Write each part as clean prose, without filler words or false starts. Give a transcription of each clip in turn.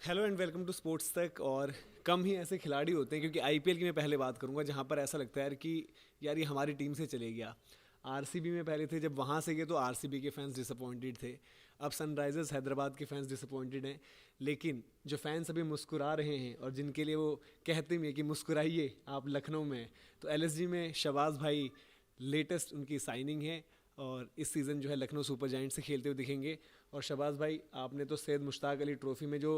Hello and welcome to Sports Tak. और कम ही ऐसे खिलाड़ी होते हैं, क्योंकि आईपीएल की मैं पहले बात करूंगा जहां पर ऐसा लगता है यार कि यार ये हमारी टीम से चले गया। आरसीबी में पहले थे, जब वहां से गए तो आरसीबी के फैंस डिसअपॉइंटेड थे। अब सनराइजर्स हैदराबाद के फैंस डिसअपॉइंटेड हैं। लेकिन जो फैंस अभी मुस्कुरा रहे हैं और जिनके लिए वो कहते भी हैं कि मुस्कुराइए आप लखनऊ में, तो एलएसजी में शबाज भाई लेटेस्ट उनकी साइनिंग है। और इस सीज़न जो है लखनऊ सुपर जायंट से खेलते हुए दिखेंगे। और शबाज भाई, आपने तो सैयद मुश्ताक अली ट्रॉफी में जो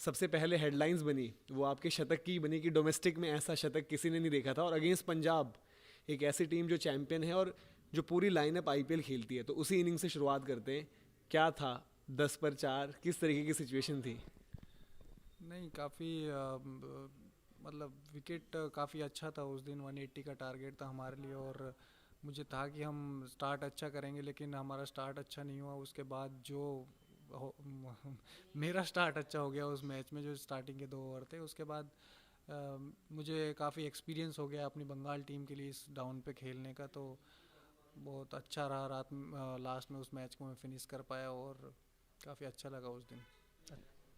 सबसे पहले हेडलाइंस बनी वो आपके शतक की बनी कि डोमेस्टिक में ऐसा शतक किसी ने नहीं देखा था, और अगेंस्ट पंजाब, एक ऐसी टीम जो चैंपियन है और जो पूरी लाइनअप आईपीएल खेलती है। तो उसी इनिंग से शुरुआत करते हैं। क्या था 10 पर 4, किस तरीके की सिचुएशन थी? नहीं, काफ़ी मतलब विकेट काफ़ी अच्छा था उस दिन। 180 का टारगेट था हमारे लिए और मुझे था कि हम स्टार्ट अच्छा करेंगे, लेकिन हमारा स्टार्ट अच्छा नहीं हुआ। उसके बाद जो मेरा स्टार्ट अच्छा हो गया उस मैच में, जो स्टार्टिंग के 2 ओवर थे। उसके बाद मुझे काफ़ी एक्सपीरियंस हो गया अपनी बंगाल टीम के लिए इस डाउन पे खेलने का। तो बहुत अच्छा रहा लास्ट में उस मैच को मैं फिनिश कर पाया और काफ़ी अच्छा लगा उस दिन।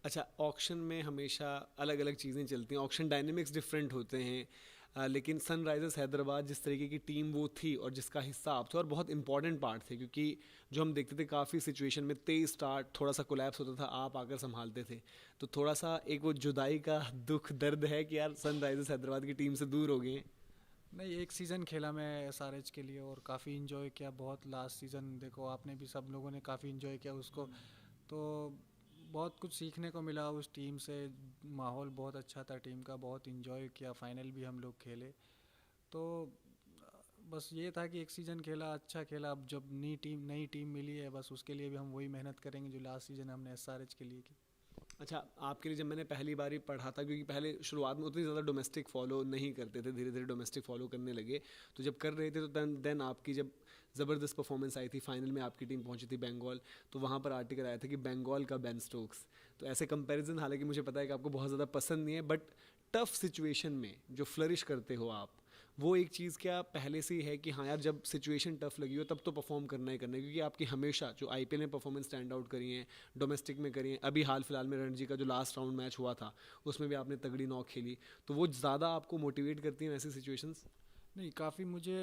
अच्छा, ऑक्शन में हमेशा अलग अलग चीज़ें चलती हैं, ऑक्शन डायनेमिक्स डिफरेंट होते हैं। लेकिन सनराइजर्स हैदराबाद जिस तरीके की टीम वो थी और जिसका हिस्सा आप थे, और बहुत इंपॉर्टेंट पार्ट थे, क्योंकि जो हम देखते थे काफ़ी सिचुएशन में तेज स्टार्ट थोड़ा सा कोलैप्स होता था, आप आकर संभालते थे। तो थोड़ा सा एक वो जुदाई का दुख दर्द है कि यार सनराइजर्स हैदराबाद की टीम से दूर हो गए हैं। नहीं, एक सीज़न खेला मैं एसआरएच के लिए और काफ़ी इन्जॉय किया। बहुत लास्ट सीज़न देखो, आपने भी, सब लोगों ने काफ़ी इन्जॉय किया उसको। तो बहुत कुछ सीखने को मिला उस टीम से। माहौल बहुत अच्छा था टीम का, बहुत इन्जॉय किया। फाइनल भी हम लोग खेले। तो बस ये था कि एक सीज़न खेला, अच्छा खेला। अब जब नई टीम मिली है, बस उसके लिए भी हम वही मेहनत करेंगे जो लास्ट सीज़न हमने एसआरएच के लिए की। अच्छा, आपके लिए जब मैंने पहली बार ही पढ़ा था, क्योंकि पहले शुरुआत में उतनी ज़्यादा डोमेस्टिक फॉलो नहीं करते थे, धीरे धीरे डोमेस्टिक फॉलो करने लगे। तो जब कर रहे थे तो देन आपकी जब ज़बरदस्त परफॉर्मेंस आई थी, फाइनल में आपकी टीम पहुंची थी बंगाल, तो वहाँ पर आर्टिकल आया था कि बंगाल का बेन स्टोक्स। तो ऐसे कंपैरिजन, हालांकि मुझे पता है कि आपको बहुत ज़्यादा पसंद नहीं है, बट टफ सिचुएशन में जो फ्लरिश करते हो आप, वो एक चीज़ क्या पहले से ही है कि हाँ यार, जब सिचुएशन टफ लगी हो तब तो परफॉर्म करना ही करना है? क्योंकि आपकी हमेशा जो आईपीएल में परफॉर्मेंस स्टैंड आउट करी है, डोमेस्टिक में करी है, अभी हाल फिलहाल में रणजी का जो लास्ट राउंड मैच हुआ था उसमें भी आपने तगड़ी नॉक खेली, तो वो ज़्यादा आपको मोटिवेट करती हैं ऐसी सिचुएशंस? नहीं, काफ़ी मुझे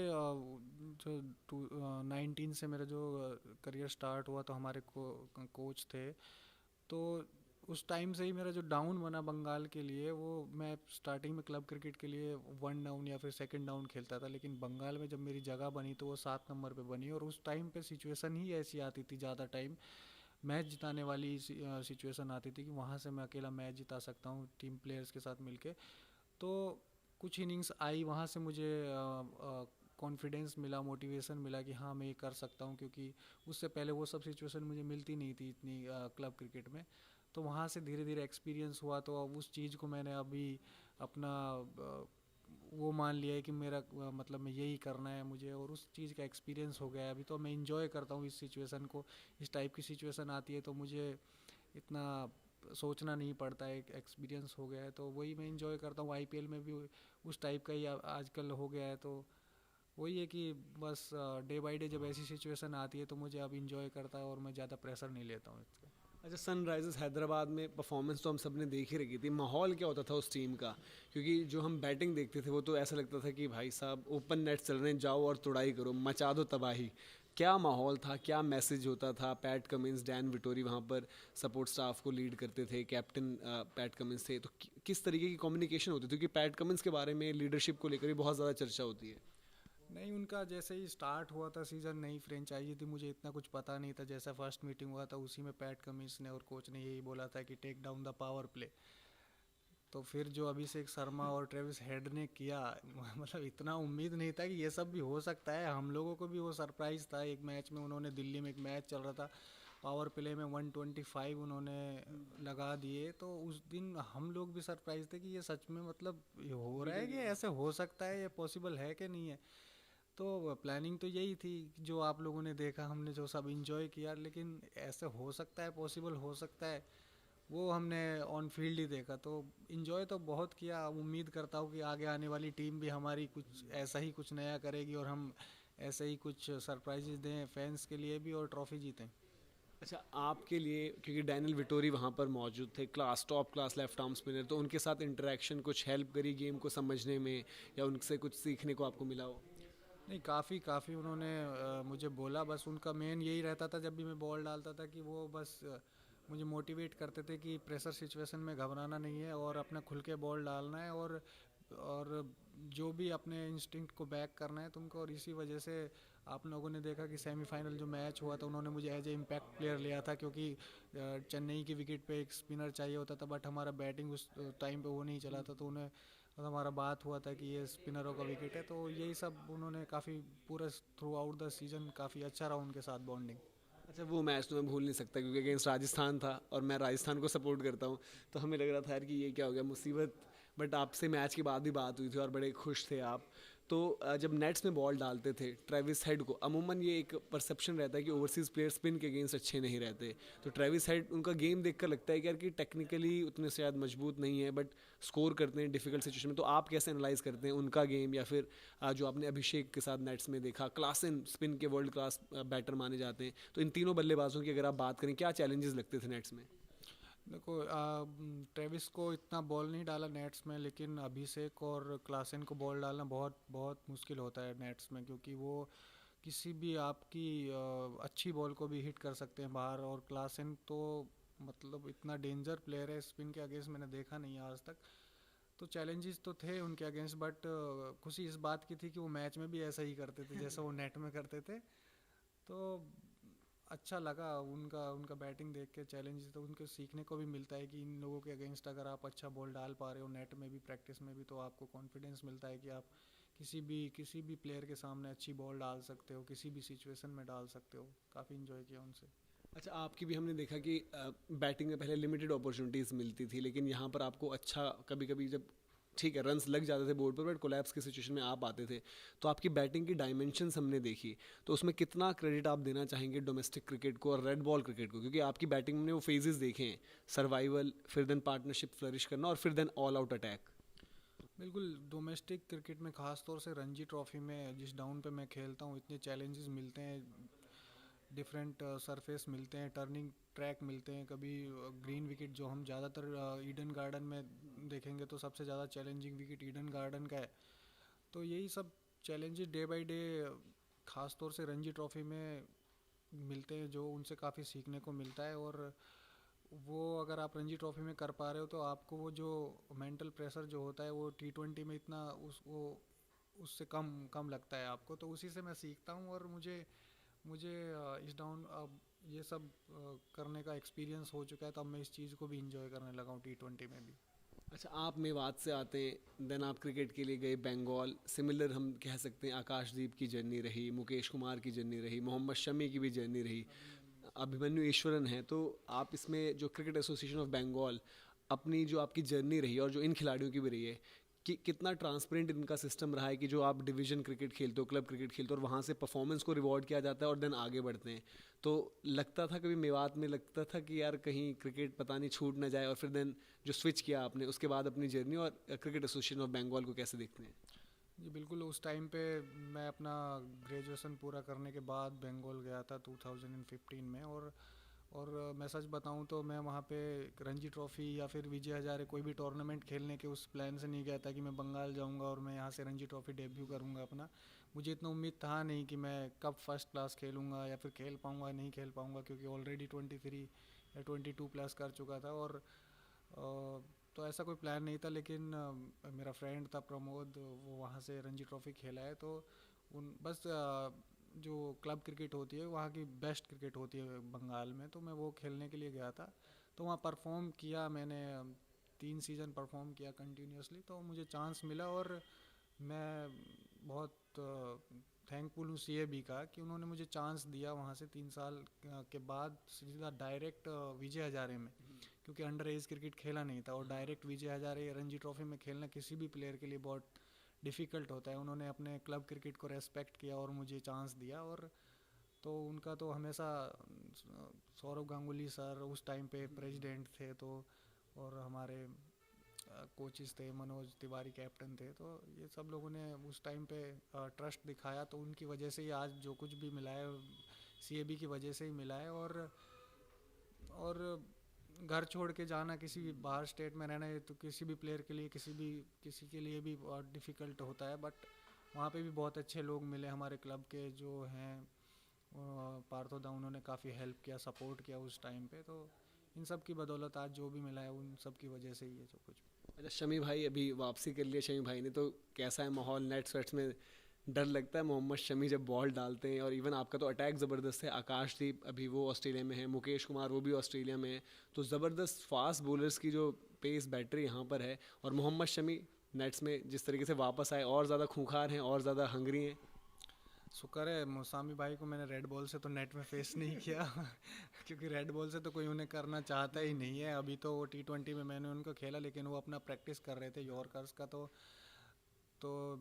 जो 19 से मेरा जो करियर स्टार्ट हुआ, तो हमारे कोच थे। तो उस टाइम से ही मेरा जो डाउन बना बंगाल के लिए, वो मैं स्टार्टिंग में क्लब क्रिकेट के लिए 1 डाउन या फिर सेकंड डाउन खेलता था, लेकिन बंगाल में जब मेरी जगह बनी तो वो 7 नंबर पे बनी। और उस टाइम पे सिचुएशन ही ऐसी आती थी, ज़्यादा टाइम मैच जिताने वाली सिचुएशन आती थी कि वहाँ से मैं अकेला मैच जिता सकता हूँ टीम प्लेयर्स के साथ मिलके। तो कुछ इनिंग्स आई, वहाँ से मुझे कॉन्फिडेंस मिला, मोटिवेशन मिला कि हाँ मैं ये कर सकता हूँ, क्योंकि उससे पहले वो सब सिचुएशन मुझे मिलती नहीं थी इतनी क्लब क्रिकेट में। तो वहाँ से धीरे धीरे एक्सपीरियंस हुआ। तो अब उस चीज़ को मैंने अभी अपना वो मान लिया है कि मेरा मतलब मैं यही करना है मुझे, और उस चीज़ का एक्सपीरियंस हो गया है अभी। तो मैं इंजॉय करता हूँ इस सिचुएशन को। इस टाइप की सिचुएशन आती है तो मुझे इतना सोचना नहीं पड़ता है, एक एक्सपीरियंस हो गया है तो वही मैं इंजॉय करता हूँ। आईपीएल में भी उस टाइप का ही आजकल हो गया है। तो वही है कि बस डे बाय डे जब ऐसी सिचुएशन आती है तो मुझे अब इंजॉय करता है और मैं ज़्यादा प्रेशर नहीं लेता हूँ इसका। अच्छा, सनराइजर्स हैदराबाद में परफॉर्मेंस तो हम सब ने देख ही रखी थी, माहौल क्या होता था उस टीम का? क्योंकि जो हम बैटिंग देखते थे वो तो ऐसा लगता था कि भाई साहब ओपन नेट चल रहे हैं, जाओ और तुड़ाई करो, मचा दो तबाही। क्या माहौल था, क्या मैसेज होता था? पैट कमिंस, डैन विटोरी वहाँ पर सपोर्ट स्टाफ को लीड करते थे, कैप्टन पैट कमिंस थे, तो किस तरीके की कम्युनिकेशन होती थी? क्योंकि पैट कमिंस के बारे में लीडरशिप को लेकर भी बहुत ज़्यादा चर्चा होती है। नहीं, उनका जैसे ही स्टार्ट हुआ था सीज़न, नई फ्रेंचाइजी थी, मुझे इतना कुछ पता नहीं था। जैसा फर्स्ट मीटिंग हुआ था उसी में पैट कमिंस ने और कोच ने यही बोला था कि take down the power play. तो फिर जो अभिषेक शर्मा और ट्रेविस हेड ने किया, मतलब इतना उम्मीद नहीं था कि ये सब भी हो सकता है। हम लोगों को भी वो सरप्राइज़ था। एक मैच में उन्होंने, दिल्ली में एक मैच चल रहा था, पावर प्ले में 125 उन्होंने लगा दिए। तो उस दिन हम लोग भी सरप्राइज थे कि ये सच में, मतलब ये हो रहा है कि ऐसे हो सकता है, ये पॉसिबल है कि नहीं है। तो प्लानिंग तो यही थी, जो आप लोगों ने देखा, हमने जो सब इंजॉय किया, लेकिन ऐसे हो सकता है, पॉसिबल हो सकता है, वो हमने ऑन फील्ड ही देखा। तो इन्जॉय तो बहुत किया। उम्मीद करता हूँ कि आगे आने वाली टीम भी हमारी कुछ ऐसा ही कुछ नया करेगी और हम ऐसे ही कुछ सरप्राइजेस दें फैंस के लिए भी और ट्रॉफी जीतें। अच्छा, आपके लिए क्योंकि डैनियल विटोरी वहाँ पर मौजूद थे, top class left arm spinner, तो उनके साथ इंटरेक्शन कुछ हेल्प करी गेम को समझने में या उनसे कुछ सीखने को आपको मिला हो? नहीं, काफ़ी काफ़ी उन्होंने मुझे बोला, बस उनका मेन यही रहता था जब भी मैं बॉल डालता था कि वो बस मुझे मोटिवेट करते थे कि प्रेशर सिचुएशन में घबराना नहीं है और अपना खुल के बॉल डालना है, और जो भी अपने इंस्टिंक्ट को बैक करना है तुमको। और इसी वजह से आप लोगों ने देखा कि सेमीफाइनल जो मैच हुआ था उन्होंने मुझे एज ए इम्पैक्ट प्लेयर लिया था, क्योंकि चेन्नई की विकेट पे एक स्पिनर चाहिए होता था, बट हमारा बैटिंग उस टाइम पे वो नहीं चला था, तो उन्हें और हमारा बात हुआ था कि ये स्पिनरों का विकेट है। तो यही सब उन्होंने काफ़ी पूरा थ्रू आउट द सीज़न काफ़ी अच्छा रहा उनके साथ बॉन्डिंग। अच्छा, वो मैच तो मैं भूल नहीं सकता क्योंकि अगेंस्ट राजस्थान था और मैं राजस्थान को सपोर्ट करता हूँ, तो हमें लग रहा था यार कि ये क्या हो गया मुसीबत। बट आपसे मैच के बाद भी बात हुई थी और बड़े खुश थे आप। तो जब नेट्स में बॉल डालते थे ट्रेविस हेड को, अमूमन ये एक परसेप्शन रहता है कि ओवरसीज़ प्लेयर स्पिन के अगेंस्ट अच्छे नहीं रहते, तो ट्रेविस हेड उनका गेम देखकर लगता है कि यार कि टेक्निकली उतने शायद मजबूत नहीं है बट स्कोर करते हैं डिफिकल्ट सिचुएशन में। तो आप कैसे एनालाइज करते हैं उनका गेम, या फिर जो आपने अभिषेक के साथ नेट्स में देखा, क्लास इन स्पिन के वर्ल्ड क्लास बैटर माने जाते हैं, तो इन तीनों बल्लेबाजों की अगर आप बात करें क्या चैलेंजेस लगते थे नेट्स में? देखो, ट्रेविस को इतना बॉल नहीं डाला नेट्स में, लेकिन अभिषेक और क्लासन को बॉल डालना बहुत बहुत मुश्किल होता है नेट्स में, क्योंकि वो किसी भी आपकी अच्छी बॉल को भी हिट कर सकते हैं बाहर। और क्लासन तो मतलब इतना डेंजर प्लेयर है स्पिन के अगेंस्ट, मैंने देखा नहीं है आज तक। तो चैलेंजेस तो थे उनके अगेंस्ट, बट खुशी इस बात की थी कि वो मैच में भी ऐसा ही करते थे जैसा वो नेट में करते थे। तो अच्छा लगा उनका उनका बैटिंग देख के। चैलेंजेस तो उनको सीखने को भी मिलता है कि इन लोगों के अगेंस्ट अगर आप अच्छा बॉल डाल पा रहे हो नेट में भी, प्रैक्टिस में भी, तो आपको कॉन्फिडेंस मिलता है कि आप किसी भी प्लेयर के सामने अच्छी बॉल डाल सकते हो, किसी भी सिचुएशन में डाल सकते हो। काफ़ी इन्जॉय किया उनसे। अच्छा, आपकी भी हमने देखा कि बैटिंग में पहले लिमिटेड अपॉर्चुनिटीज़ मिलती थी, लेकिन यहाँ पर आपको अच्छा कभी कभी जब ठीक है रन्स लग जाते थे बोर्ड पर बट कोलैप्स की सिचुएशन में आप आते थे, तो आपकी बैटिंग की डायमेंशंस हमने देखी। तो उसमें कितना क्रेडिट आप देना चाहेंगे डोमेस्टिक क्रिकेट को और रेड बॉल क्रिकेट को, क्योंकि आपकी बैटिंग में वो फेजेस देखे हैं, सर्वाइवल, फिर देन पार्टनरशिप फ्लरिश करना और फिर देन ऑल आउट अटैक। बिल्कुल, डोमेस्टिक क्रिकेट में ख़ास तौर से रणजी ट्रॉफी में जिस डाउन पे मैं खेलता हूँ, इतने चैलेंजेस मिलते हैं, डिफरेंट सरफेस मिलते हैं, टर्निंग ट्रैक मिलते हैं, कभी ग्रीन विकेट जो हम ज़्यादातर ईडन गार्डन में देखेंगे तो सबसे ज़्यादा चैलेंजिंग विकेट ईडन गार्डन का है। तो यही सब चैलेंजेस डे बाय डे ख़ास तौर से रणजी ट्रॉफी में मिलते हैं, जो उनसे काफ़ी सीखने को मिलता है। और वो अगर आप रणजी ट्रॉफी में कर पा रहे हो तो आपको वो जो मेंटल प्रेशर जो होता है वो T20 में इतना उस वो उससे कम कम लगता है आपको। तो उसी से मैं सीखता हूँ, और मुझे मुझे इस डाउन अब ये सब करने का एक्सपीरियंस हो चुका है, तो अब मैं इस चीज़ को भी इंजॉय करने लगा हूँ T20 में भी। अच्छा, आप मेवात से आते हैं, देन आप क्रिकेट के लिए गए बंगाल, सिमिलर हम कह सकते हैं आकाशदीप की जर्नी रही, मुकेश कुमार की जर्नी रही, मोहम्मद शमी की भी जर्नी रही, अभिमन्यु ईश्वरन है, तो आप इसमें जो क्रिकेट एसोसिएशन ऑफ बंगाल, अपनी जो आपकी जर्नी रही और जो इन खिलाड़ियों की भी रही है, कि कितना ट्रांसपेरेंट इनका सिस्टम रहा है कि जो आप डिवीजन क्रिकेट खेलते हो, क्लब क्रिकेट खेलते हो और वहाँ से परफॉर्मेंस को रिवॉर्ड किया जाता है और देन आगे बढ़ते हैं, तो लगता था कभी मेवात में लगता था कि यार कहीं क्रिकेट पता नहीं छूट ना जाए, और फिर देन जो स्विच किया आपने उसके बाद अपनी जर्नी और क्रिकेट एसोसिएशन ऑफ बंगाल को कैसे देखते हैं? जी बिल्कुल, उस टाइम पे मैं अपना ग्रेजुएशन पूरा करने के बाद बंगाल गया था 2015 में। और मैं सच बताऊं तो मैं वहाँ पे रणजी ट्रॉफ़ी या फिर विजय हजारे कोई भी टूर्नामेंट खेलने के उस प्लान से नहीं गया था कि मैं बंगाल जाऊंगा और मैं यहाँ से रणजी ट्रॉफ़ी डेब्यू करूंगा अपना। मुझे इतना उम्मीद था नहीं कि मैं कब फर्स्ट क्लास खेलूंगा या फिर खेल पाऊंगा नहीं खेल पाऊंगा, क्योंकि ऑलरेडी 23 या 22 प्लस कर चुका था। और तो ऐसा कोई प्लान नहीं था, लेकिन मेरा फ्रेंड था प्रमोद, वो वहाँ से रणजी ट्रॉफ़ी खेला है। तो उन बस जो क्लब क्रिकेट होती है वहाँ की बेस्ट क्रिकेट होती है बंगाल में, तो मैं वो खेलने के लिए गया था। तो वहाँ परफॉर्म किया मैंने, 3 सीज़न परफॉर्म किया कंटिन्यूसली, तो मुझे चांस मिला। और मैं बहुत थैंकफुल हूँ CAB का कि उन्होंने मुझे चांस दिया वहाँ से 3 साल के बाद सीधा डायरेक्ट विजय हजारे में, क्योंकि अंडर एज क्रिकेट खेला नहीं था, और डायरेक्ट विजय हजारे रणजी ट्रॉफी में खेलना किसी भी प्लेयर के लिए बहुत डिफ़िकल्ट होता है। उन्होंने अपने क्लब क्रिकेट को रेस्पेक्ट किया और मुझे चांस दिया। और तो उनका तो हमेशा सौरव गांगुली सर उस टाइम पे प्रेसिडेंट थे, तो और हमारे कोचेस थे, मनोज तिवारी कैप्टन थे, तो ये सब लोगों ने उस टाइम पे ट्रस्ट दिखाया, तो उनकी वजह से ही आज जो कुछ भी मिला है CAB की वजह से ही मिला है। और और घर छोड़ के जाना, किसी भी बाहर स्टेट में रहना है तो किसी भी प्लेयर के लिए, किसी के लिए भी बहुत डिफ़िकल्ट होता है। बट वहाँ पे भी बहुत अच्छे लोग मिले हमारे क्लब के जो हैं पार्थोदा, उन्होंने काफ़ी हेल्प किया, सपोर्ट किया उस टाइम पे। तो इन सब की बदौलत आज जो भी मिला है उन सब की वजह से ही है जो कुछ। अच्छा, शमी भाई अभी वापसी कर लिया शमी भाई ने, तो कैसा है माहौल नेट्स वेट्स में? डर लगता है मोहम्मद शमी जब बॉल डालते हैं? और इवन आपका तो अटैक ज़बरदस्त है, आकाशदीप अभी वो ऑस्ट्रेलिया में है, मुकेश कुमार वो भी ऑस्ट्रेलिया में है, तो ज़बरदस्त फास्ट बॉलर्स की जो पेस बैटरी यहाँ पर है। और मोहम्मद शमी नेट्स में जिस तरीके से वापस आए, और ज़्यादा खूंखार हैं और ज़्यादा हंगरी हैं। शुक्र है मौसामी भाई को मैंने रेड बॉल से तो नेट में फेस नहीं किया क्योंकि रेड बॉल से तो कोई उन्हें करना चाहता ही नहीं है। अभी तो वो T20 में मैंने उनको खेला, लेकिन वो अपना प्रैक्टिस कर रहे थे यॉर्कर्स का। तो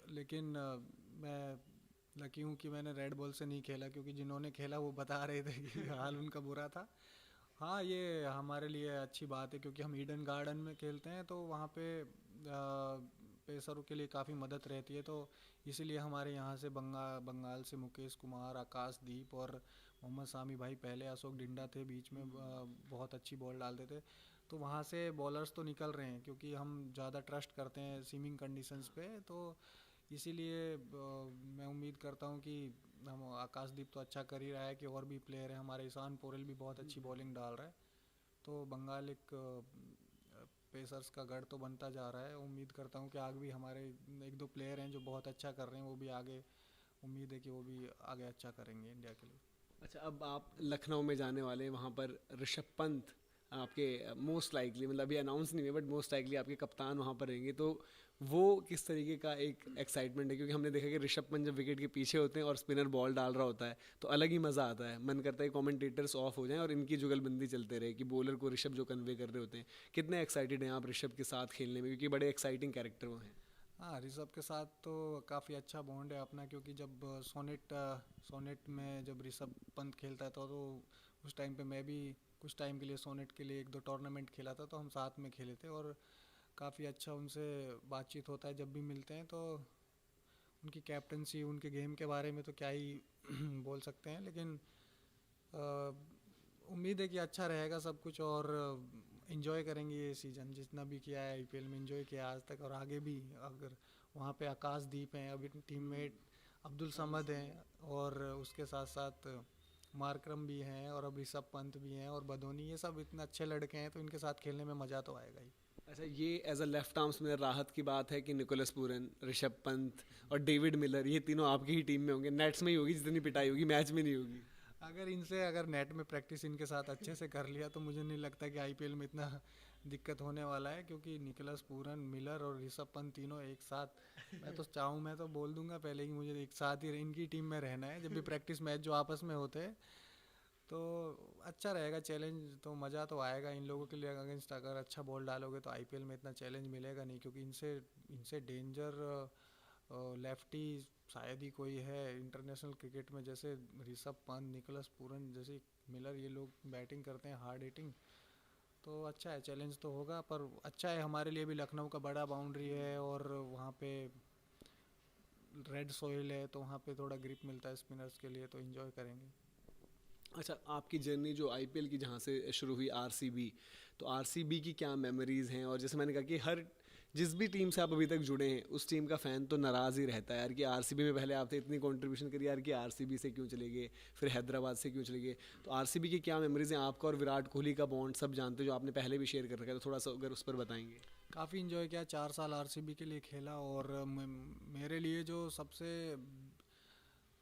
लेकिन मैं लकी हूँ कि मैंने रेड बॉल से नहीं खेला, क्योंकि जिन्होंने खेला वो बता रहे थे कि हाल उनका बुरा था। हाँ, ये हमारे लिए अच्छी बात है क्योंकि हम ईडन गार्डन में खेलते हैं, तो वहाँ पे पेसरों के लिए काफ़ी मदद रहती है। तो इसीलिए हमारे यहाँ से बंगाल से मुकेश कुमार, आकाशदीप और मोहम्मद सामी भाई, पहले अशोक डिंडा थे बीच में, बहुत अच्छी बॉल डालते थे। तो वहाँ से बॉलर्स तो निकल रहे हैं क्योंकि हम ज़्यादा ट्रस्ट करते हैं सीमिंग कंडीशंस पे। तो इसीलिए मैं उम्मीद करता हूँ कि हम आकाशदीप तो अच्छा कर ही रहा है कि और भी प्लेयर हैं हमारे, ईशान पोरेल भी बहुत अच्छी बॉलिंग डाल रहा है। तो बंगाल एक पेसर्स का गढ़ तो बनता जा रहा है। उम्मीद करता हूँ कि आगे भी हमारे एक दो प्लेयर हैं जो बहुत अच्छा कर रहे हैं, वो भी आगे, उम्मीद है कि वो भी आगे अच्छा करेंगे इंडिया के लिए। अच्छा, अब आप लखनऊ में जाने वाले हैं, वहाँ पर ऋषभ पंत आपके मोस्ट लाइकली, मतलब अभी अनाउंस नहीं हुआ बट मोस्ट लाइकली आपके कप्तान वहाँ पर रहेंगे, तो वो किस तरीके का एक एक्साइटमेंट है? क्योंकि हमने देखा कि ऋषभ पंत जब विकेट के पीछे होते हैं और स्पिनर बॉल डाल रहा होता है तो अलग ही मज़ा आता है, मन करता है कमेंटेटर्स ऑफ हो जाएं और इनकी जुगलबंदी चलते रहे कि बॉलर को ऋषभ जो कन्वे कर रहे होते हैं। कितने एक्साइटेड हैं आप ऋषभ के साथ खेलने में, क्योंकि बड़े एक्साइटिंग कैरेक्टर वो हैं? हाँ, ऋषभ के साथ तो काफ़ी अच्छा बॉन्ड है अपना, क्योंकि जब सोनेट में जब ऋषभ पंत खेलता था तो उस टाइम पे मैं भी कुछ टाइम के लिए सोनेट के लिए एक दो टूर्नामेंट खेला था, तो हम साथ में खेले थे। और काफ़ी अच्छा उनसे बातचीत होता है जब भी मिलते हैं। तो उनकी कैप्टनसी, उनके गेम के बारे में तो क्या ही बोल सकते हैं, लेकिन उम्मीद है कि अच्छा रहेगा सब कुछ। और इन्जॉय करेंगे ये सीज़न, जितना भी किया है आईपीएल में इन्जॉय किया आज तक, और आगे भी। अगर वहाँ पे आकाशदीप हैं, अभी टीममेट अब्दुल समद हैं, और उसके साथ साथ मार्करम भी हैं, और अब ऋषभ पंत भी हैं, और बदोनी, ये सब इतने अच्छे लड़के हैं, तो इनके साथ खेलने में मज़ा तो आएगा ही। अच्छा, ये as a left arm spinner राहत की बात है कि निकोलस पूरन, ऋषभ पंत और डेविड मिलर ये तीनों आपकी ही टीम में होंगे? नेट्स में ही होगी जितनी पिटाई होगी, मैच में नहीं होगी? अगर नेट में प्रैक्टिस इनके साथ अच्छे से कर लिया तो मुझे नहीं लगता कि आईपीएल में इतना दिक्कत होने वाला है, क्योंकि निकोलस पूरन, मिलर और ऋषभ पंत तीनों एक साथ, मैं तो बोल दूंगा पहले कि मुझे एक साथ ही इनकी टीम में रहना है जब भी प्रैक्टिस मैच जो आपस में होते हैं। तो अच्छा रहेगा चैलेंज, तो मज़ा तो आएगा इन लोगों के लिए। अगेंस्ट अगर अच्छा बॉल डालोगे तो आईपीएल में इतना चैलेंज मिलेगा नहीं, क्योंकि इनसे इनसे डेंजर लेफ्टी शायद ही कोई है इंटरनेशनल क्रिकेट में। जैसे ऋषभ पंत, निकोलस पूरन, जैसे मिलर, ये लोग बैटिंग करते हैं हार्ड हिटिंग। तो अच्छा है, चैलेंज तो होगा, पर अच्छा है हमारे लिए भी। लखनऊ का बड़ा बाउंड्री है और वहाँ पे रेड सोइल है, तो वहाँ पे थोड़ा ग्रिप मिलता है स्पिनर्स के लिए, तो इन्जॉय करेंगे। अच्छा, आपकी जर्नी जो आईपीएल की जहाँ से शुरू हुई आरसीबी, तो आरसीबी की क्या मेमोरीज़ हैं? और जैसे मैंने कहा कि हर जिस भी टीम से आप अभी तक जुड़े हैं उस टीम का फ़ैन तो नाराज़ ही रहता है यार कि आरसीबी में पहले आपने इतनी कंट्रीब्यूशन करी यार कि आरसीबी से क्यों चले गए, फिर हैदराबाद से क्यों चले गए। तो आरसीबी की क्या मेमोरीज़ हैं आपका? और विराट कोहली का बॉन्ड सब जानते हो, जो आपने पहले भी शेयर कर रखा है, तो थोड़ा सा अगर उस पर बताएंगे। काफ़ी इन्जॉय किया, 4 साल आरसीबी के लिए खेला। और मेरे लिए जो सबसे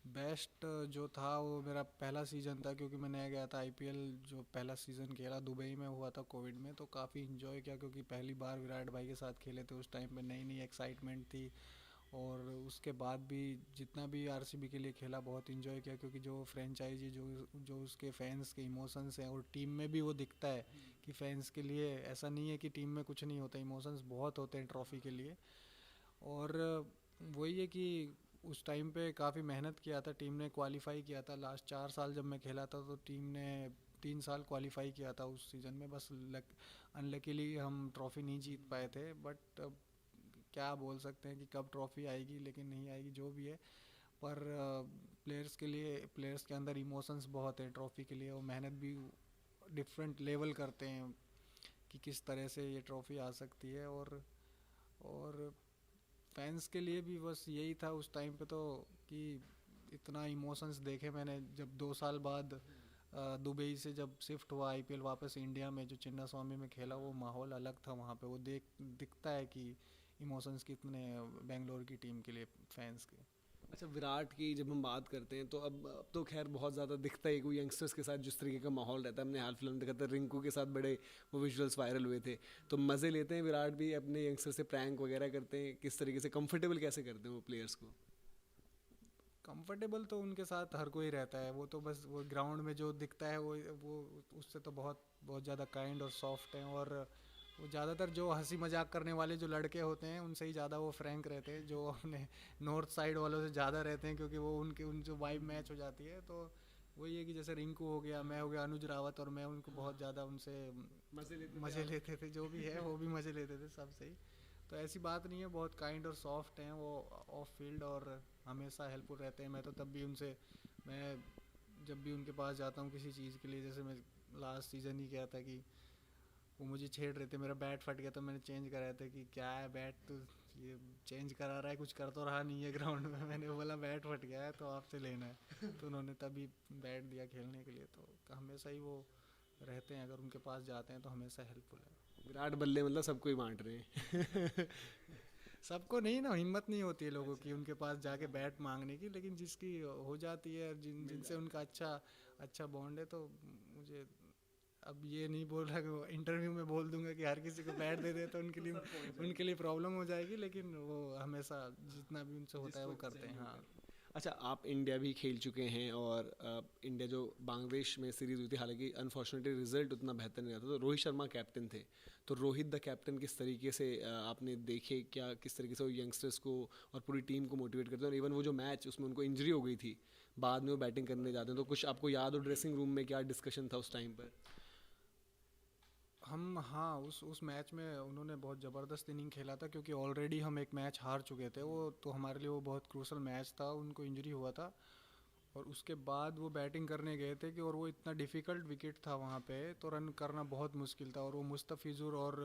बेस्ट जो था वो मेरा पहला सीज़न था, क्योंकि मैं नया गया था। आईपीएल जो पहला सीज़न खेला दुबई में हुआ था कोविड में, तो काफ़ी इन्जॉय किया, क्योंकि पहली बार विराट भाई के साथ खेले थे। उस टाइम पे नई नई एक्साइटमेंट थी। और उसके बाद भी जितना भी आरसीबी के लिए खेला बहुत इन्जॉय किया, क्योंकि जो फ्रेंचाइजी, जो जो उसके फैंस के इमोशंस हैं, और टीम में भी वो दिखता है कि फैंस के लिए ऐसा नहीं है कि टीम में कुछ नहीं होता, इमोशंस बहुत होते हैं ट्रॉफी के लिए। और वही है कि उस टाइम पे काफ़ी मेहनत किया था टीम ने, क्वालिफाई किया था। लास्ट 4 साल जब मैं खेला था तो टीम ने 3 साल क्वालिफाई किया था उस सीज़न में। बस अनलकीली हम ट्रॉफ़ी नहीं जीत पाए थे। बट क्या बोल सकते हैं कि कब ट्रॉफ़ी आएगी, लेकिन नहीं आएगी जो भी है। पर प्लेयर्स के लिए, प्लेयर्स के अंदर इमोशंस बहुत है ट्रॉफ़ी के लिए, और मेहनत भी डिफरेंट लेवल करते हैं कि किस तरह से ये ट्रॉफ़ी आ सकती है। और फैंस के लिए भी बस यही था उस टाइम पे तो, कि इतना इमोशंस देखे मैंने जब 2 साल बाद दुबई से जब शिफ्ट हुआ आईपीएल वापस इंडिया में, जो चिन्ना स्वामी में खेला, वो माहौल अलग था वहाँ पे। वो दिखता है कि इमोशंस कितने बेंगलोर की टीम के लिए फैंस के। अच्छा, विराट की जब हम बात करते हैं तो अब तो खैर बहुत ज़्यादा दिखता है कोई यंगस्टर्स के साथ जिस तरीके का माहौल रहता है। हमने हाल फिल्म देखा था, रिंकू के साथ बड़े वो विजुअल्स वायरल हुए थे। तो मज़े लेते हैं विराट भी अपने यंगस्टर से, प्रैंक वगैरह करते हैं, किस तरीके से कंफर्टेबल कैसे करते हैं वो प्लेयर्स को? कंफर्टेबल तो उनके साथ हर कोई रहता है, वो तो बस वो ग्राउंड में जो दिखता है वो उससे तो बहुत बहुत ज़्यादा काइंड और सॉफ्ट हैं। और वो ज़्यादातर जो हंसी मजाक करने वाले जो लड़के होते हैं उनसे ही ज़्यादा वो फ्रैंक रहते हैं, जो अपने नॉर्थ साइड वालों से ज़्यादा रहते हैं, क्योंकि वो उन जो वाइब मैच हो जाती है। तो वही है कि जैसे रिंकू हो गया, मैं हो गया, अनुज रावत, और मैं उनको बहुत ज़्यादा उनसे मज़े लेते थे, जो भी है वो भी मज़े लेते थे सब सही। तो ऐसी बात नहीं है, बहुत काइंड और सॉफ्ट हैं वो ऑफ फील्ड, और हमेशा हेल्पफुल रहते हैं। मैं तो तब भी उनसे, मैं जब भी उनके पास जाता हूँ किसी चीज़ के लिए, जैसे मैं लास्ट सीज़न ही गया था कि वो मुझे छेड़ रहे थे, मेरा बैट फट गया तो मैंने चेंज कराया था कि क्या है बैट तो ये चेंज करा रहा है, कुछ कर तो रहा नहीं है ग्राउंड में। मैंने बोला बैट फट गया है तो आपसे लेना है, तो उन्होंने तभी बैट दिया खेलने के लिए। तो हमेशा ही वो रहते हैं, अगर उनके पास जाते हैं तो हमेशा हेल्पफुल है। विराट बल्ले मतलब सबको ही बांट रहे हैं। सबको नहीं ना, हिम्मत नहीं होती है लोगों की उनके पास जाके बैट मांगने की, लेकिन जिसकी हो जाती है, जिनसे उनका अच्छा अच्छा बॉन्ड है, तो मुझे अब ये नहीं बोल रहा कि इंटरव्यू में बोल दूंगा कि हर किसी को बैट दे दे तो उनके लिए प्रॉब्लम हो जाएगी, लेकिन वो हमेशा जितना भी उनसे होता है वो करते हैं। हाँ। अच्छा, आप इंडिया भी खेल चुके हैं और इंडिया जो बांग्लादेश में सीरीज़ हुई थी, हालांकि अनफॉर्चुनेटली रिजल्ट उतना बेहतर नहीं रहा था, तो रोहित शर्मा कैप्टन थे। तो रोहित द कैप्टन किस तरीके से आपने देखे, क्या किस तरीके से वो यंगस्टर्स को और पूरी टीम को मोटिवेट करते हैं? और इवन वो जो मैच उसमें उनको इंजरी हो गई थी, बाद में वो बैटिंग करने जाते हैं, तो कुछ आपको याद हो ड्रेसिंग रूम में क्या डिस्कशन था उस टाइम पर? हम, हाँ, उस मैच में उन्होंने बहुत ज़बरदस्त इनिंग खेला था, क्योंकि ऑलरेडी हम एक मैच हार चुके थे वो, तो हमारे लिए वो बहुत क्रूशल मैच था। उनको इंजरी हुआ था और उसके बाद वो बैटिंग करने गए थे कि, और वो इतना डिफ़िकल्ट विकेट था वहाँ पे, तो रन करना बहुत मुश्किल था। और वो मुस्तफ़िज़ुर और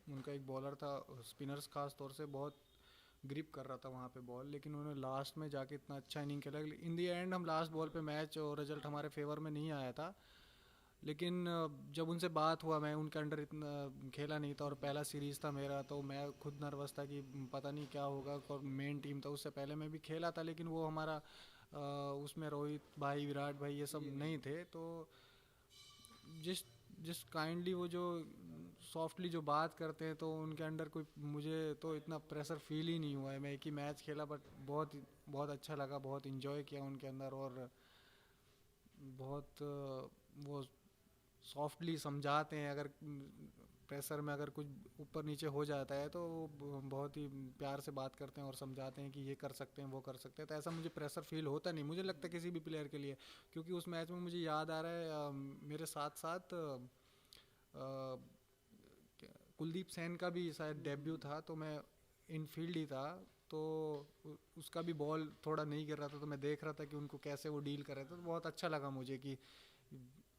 उनका एक बॉलर था, स्पिनर्स खास तौर से बहुत ग्रिप कर रहा था वहाँ पे बॉल, लेकिन उन्होंने लास्ट में जाके इतना अच्छा इनिंग खेला। इन दी एंड हम लास्ट बॉल पे मैच और रिजल्ट हमारे फेवर में नहीं आया था, लेकिन जब उनसे बात हुआ, मैं उनके अंडर इतना खेला नहीं था और पहला सीरीज़ था मेरा, तो मैं खुद नर्वस था कि पता नहीं क्या होगा। और मेन टीम था, उससे पहले मैं भी खेला था, लेकिन वो हमारा उसमें रोहित भाई, विराट भाई, ये सब नहीं थे। तो जिस जिस काइंडली वो जो सॉफ्टली जो बात करते हैं, तो उनके अंडर कोई, मुझे तो इतना प्रेशर फील ही नहीं हुआ है। मैं एक ही मैच खेला, बट बहुत बहुत अच्छा लगा, बहुत इन्जॉय किया उनके अंदर। और बहुत वो सॉफ्टली समझाते हैं, अगर प्रेशर में अगर कुछ ऊपर नीचे हो जाता है तो वो बहुत ही प्यार से बात करते हैं और समझाते हैं कि ये कर सकते हैं, वो कर सकते हैं। तो ऐसा मुझे प्रेशर फील होता नहीं, मुझे लगता है किसी भी प्लेयर के लिए, क्योंकि उस मैच में मुझे याद आ रहा है मेरे साथ साथ कुलदीप सेन का भी शायद डेब्यू था, तो मैं इनफील्ड ही था। तो उसका भी बॉल थोड़ा नहीं गिर रहा था, तो मैं देख रहा था कि उनको कैसे वो डील कर रहे थे। तो बहुत अच्छा लगा मुझे कि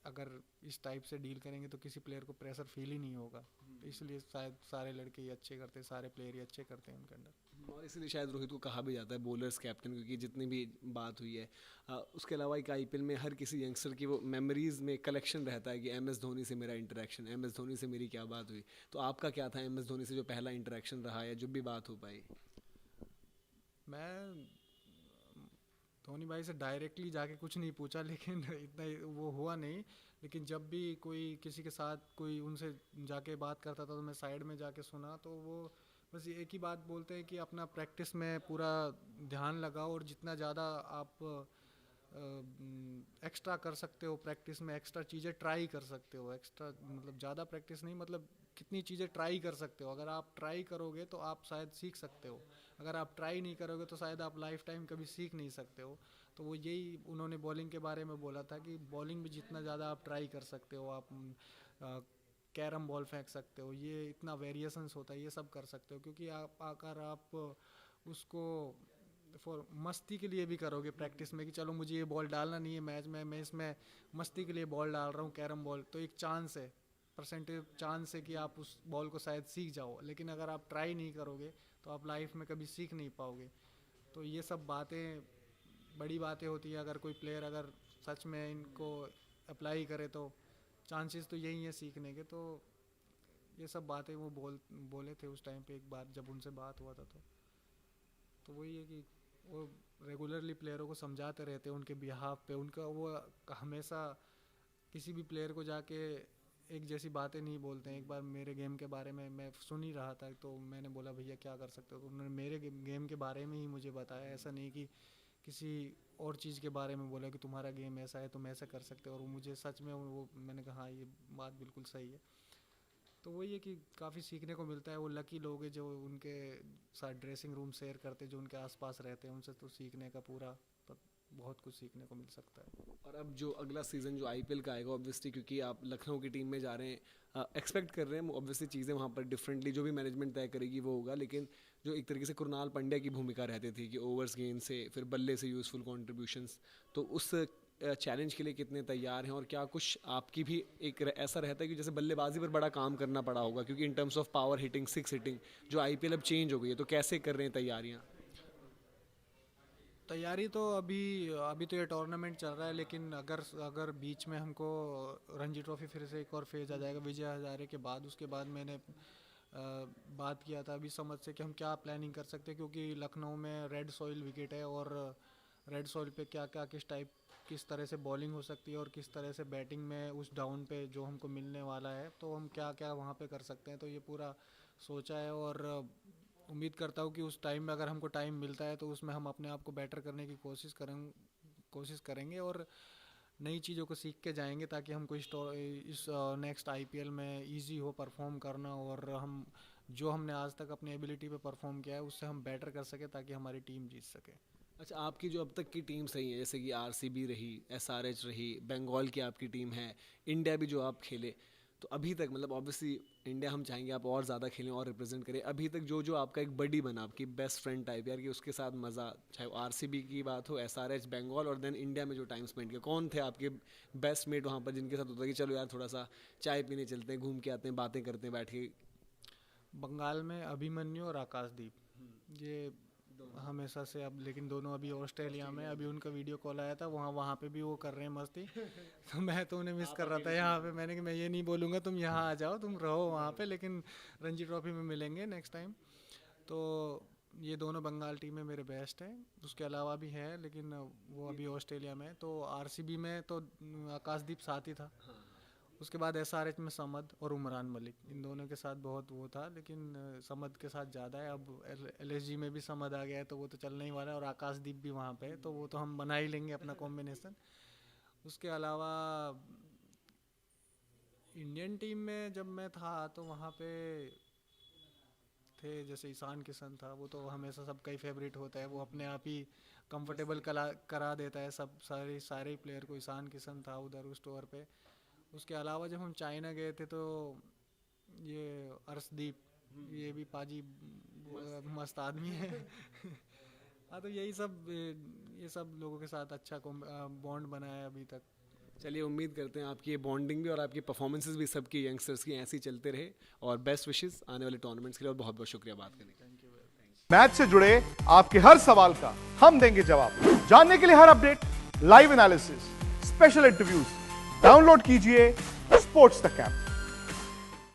अगर इस टाइप से डील करेंगे तो किसी प्लेयर को प्रेशर फील ही नहीं होगा। तो इसलिए शायद सारे लड़के ही अच्छे करते हैं, सारे प्लेयर ही अच्छे करते हैं उनके अंदर। और इसलिए शायद रोहित को कहा भी जाता है बॉलर्स कैप्टन, क्योंकि जितनी भी बात हुई है उसके अलावा एक आईपीएल में हर किसी यंगस्टर की वो मेमोरीज में कलेक्शन रहता है कि एम एस धोनी से मेरा इंटरेक्शन, एम एस धोनी से मेरी क्या बात हुई। तो आपका क्या था एम एस धोनी से जो पहला इंटरेक्शन रहा या जो भी बात हो पाई? मैं धोनी भाई से डायरेक्टली जाके कुछ नहीं पूछा, लेकिन इतना वो हुआ नहीं। लेकिन जब भी कोई किसी के साथ कोई उनसे जाके बात करता था, तो मैं साइड में जाके सुना, तो वो बस एक ही बात बोलते हैं कि अपना प्रैक्टिस में पूरा ध्यान लगाओ, और जितना ज़्यादा आप एक्स्ट्रा कर सकते हो प्रैक्टिस में, एक्स्ट्रा चीज़ें ट्राई कर सकते हो। एक्स्ट्रा मतलब ज़्यादा प्रैक्टिस नहीं, मतलब कितनी चीज़ें ट्राई कर सकते हो। अगर आप ट्राई करोगे तो आप शायद सीख सकते हो, अगर आप ट्राई नहीं करोगे तो शायद आप लाइफ टाइम कभी सीख नहीं सकते हो। तो वो यही उन्होंने बॉलिंग के बारे में बोला था कि बॉलिंग में जितना ज़्यादा आप ट्राई कर सकते हो, आप कैरम बॉल फेंक सकते हो, ये इतना वेरिएशंस होता है, ये सब कर सकते हो। क्योंकि आप अगर आप उसको फॉर मस्ती के लिए भी करोगे प्रैक्टिस में कि चलो मुझे ये बॉल डालना नहीं है मैच में, मैं इसमें मस्ती के लिए बॉल डाल रहा हूँ कैरम बॉल, तो एक चांस है, परसेंटेज चांस है कि आप उस बॉल को शायद सीख जाओ। लेकिन अगर आप ट्राई नहीं करोगे तो आप लाइफ में कभी सीख नहीं पाओगे। तो ये सब बातें बड़ी बातें होती है। अगर कोई प्लेयर अगर सच में इनको अप्लाई करे तो चांसेस तो यही है सीखने के। तो ये सब बातें वो बोले थे उस टाइम पे एक बार जब उनसे बात हुआ था। तो वही है कि वो रेगुलरली प्लेयरों को समझाते रहते हैं उनके बिहाफ पे। उनका वो हमेशा किसी भी प्लेयर को जाके एक जैसी बातें नहीं बोलते हैं। एक बार मेरे गेम के बारे में मैं सुन ही रहा था तो मैंने बोला भैया क्या कर सकते हो, तो उन्होंने मेरे गेम के बारे में ही मुझे बताया। ऐसा नहीं कि किसी और चीज़ के बारे में बोला कि तुम्हारा गेम ऐसा है तुम ऐसा कर सकते हो। और मुझे सच में वो मैंने कहा हाँ ये बात बिल्कुल सही है। तो वही है कि काफ़ी सीखने को मिलता है। वो लकी लोग हैं जो उनके साथ ड्रेसिंग रूम शेयर करते, जो उनके आसपास रहते हैं, उनसे तो सीखने का पूरा बहुत कुछ सीखने को मिल सकता है। और अब जो अगला सीज़न जो आईपीएल का आएगा ऑब्वियसली, क्योंकि आप लखनऊ की टीम में जा रहे हैं, एक्सपेक्ट कर रहे हैं ऑब्वियसली चीज़ें वहाँ पर डिफरेंटली जो भी मैनेजमेंट तय करेगी वो होगा। लेकिन जो एक तरीके से कुणाल पांड्या की भूमिका रहती थी कि ओवर्स गेंद से फिर बल्ले से यूज़फुल कॉन्ट्रीब्यूशंस, तो उस चैलेंज के लिए कितने तैयार हैं? और क्या कुछ आपकी भी एक ऐसा रहता है कि जैसे बल्लेबाजी पर बड़ा काम करना पड़ा होगा, क्योंकि in terms of power hitting, six hitting जो आईपीएल अब चेंज हो गई है, तो कैसे कर रहे हैं तैयारियाँ? तैयारी तो अभी तो ये टूर्नामेंट चल रहा है। लेकिन अगर बीच में हमको रणजी ट्रॉफी फिर से एक और फेज आ जाएगा विजय हजारे के बाद, उसके बाद मैंने बात किया था अभी समझ से कि हम क्या प्लानिंग कर सकते हैं। क्योंकि लखनऊ में रेड सॉइल विकेट है और रेड सॉइल पे किस तरह से बॉलिंग हो सकती है और किस तरह से बैटिंग में उस डाउन पे जो हमको मिलने वाला है, तो हम क्या क्या वहाँ पे कर सकते हैं। तो ये पूरा सोचा है और उम्मीद करता हूँ कि उस टाइम में अगर हमको टाइम मिलता है तो उसमें हम अपने आप को बेटर करने की कोशिश करेंगे और नई चीज़ों को सीख के जाएंगे, ताकि हमको इस नेक्स्ट आईपीएल में इजी हो परफॉर्म करना। और हम जो हमने आज तक अपनी एबिलिटी पे परफॉर्म किया है उससे हम बेटर कर सके ताकि हमारी टीम जीत सके। अच्छा, आपकी जो अब तक की टीम्स रही हैं, जैसे कि आरसीबी रही, एसआरएच रही, बंगाल की आपकी टीम है, इंडिया भी जो आप खेले, तो अभी तक मतलब ऑब्वियसली इंडिया हम चाहेंगे आप और ज़्यादा खेलें और रिप्रेजेंट करें। अभी तक जो आपका एक बडी बना, आपकी बेस्ट फ्रेंड टाइप यार, कि उसके साथ मज़ा, चाहे वो आरसीबी की बात हो, एसआरएच, बंगाल और देन इंडिया में जो टाइम स्पेंड किया, कौन थे आपके बेस्ट मेट वहाँ पर जिनके साथ होता है कि चलो यार थोड़ा सा चाय पीने चलते हैं, घूम के आते हैं, बातें करते हैं बैठ के? बंगाल में अभिमन्यु और आकाशदीप, ये हमेशा से। अब लेकिन दोनों अभी ऑस्ट्रेलिया में, अभी उनका वीडियो कॉल आया था, वहाँ पे भी वो कर रहे हैं मस्ती। तो मैं तो उन्हें मिस कर रहा था यहाँ पे। मैंने कि मैं ये नहीं बोलूँगा तुम यहाँ आ जाओ, तुम रहो वहाँ पे, लेकिन रणजी ट्रॉफी में मिलेंगे नेक्स्ट टाइम। तो ये दोनों बंगाल टीमें मेरे बेस्ट हैं। उसके अलावा भी है लेकिन वो अभी ऑस्ट्रेलिया में। तो आरसीबी में तो आकाशदीप साथ ही था। उसके बाद एसआरएच में समद और उमरान मलिक, इन दोनों के साथ बहुत वो था, लेकिन समद के साथ ज़्यादा है। अब एलएसजी में भी समद आ गया है तो वो तो चलने ही वाला है, और आकाशदीप भी वहाँ पे है, तो वो तो हम बना ही लेंगे अपना कॉम्बिनेशन। उसके अलावा इंडियन टीम में जब मैं था तो वहाँ पे थे जैसे ईशान किशन था, वो तो हमेशा सबका ही फेवरेट होता है। वो अपने आप ही कंफर्टेबल करा देता है सारे प्लेयर को। ईशान किशन था उधर उस टूर पे। उसके अलावा जब हम चाइना गए थे तो ये अर्शदीप, ये भी पाजी मस्त आदमी है। हाँ, तो ये सब लोगों के साथ अच्छा बॉन्ड बना है अभी तक। चलिए, उम्मीद करते हैं आपकी ये बॉन्डिंग भी और आपकी परफॉर्मेंसेस भी सबकी यंगस्टर्स की ऐसी चलते रहे, और बेस्ट विशेस आने वाले टूर्नामेंट्स के लिए। और बहुत बहुत शुक्रिया बात करने का। मैच से जुड़े आपके हर सवाल का हम देंगे जवाब। जानने के लिए हर update, live analysis, special interviews, download कीजिए स्पोर्ट्स तक ऐप।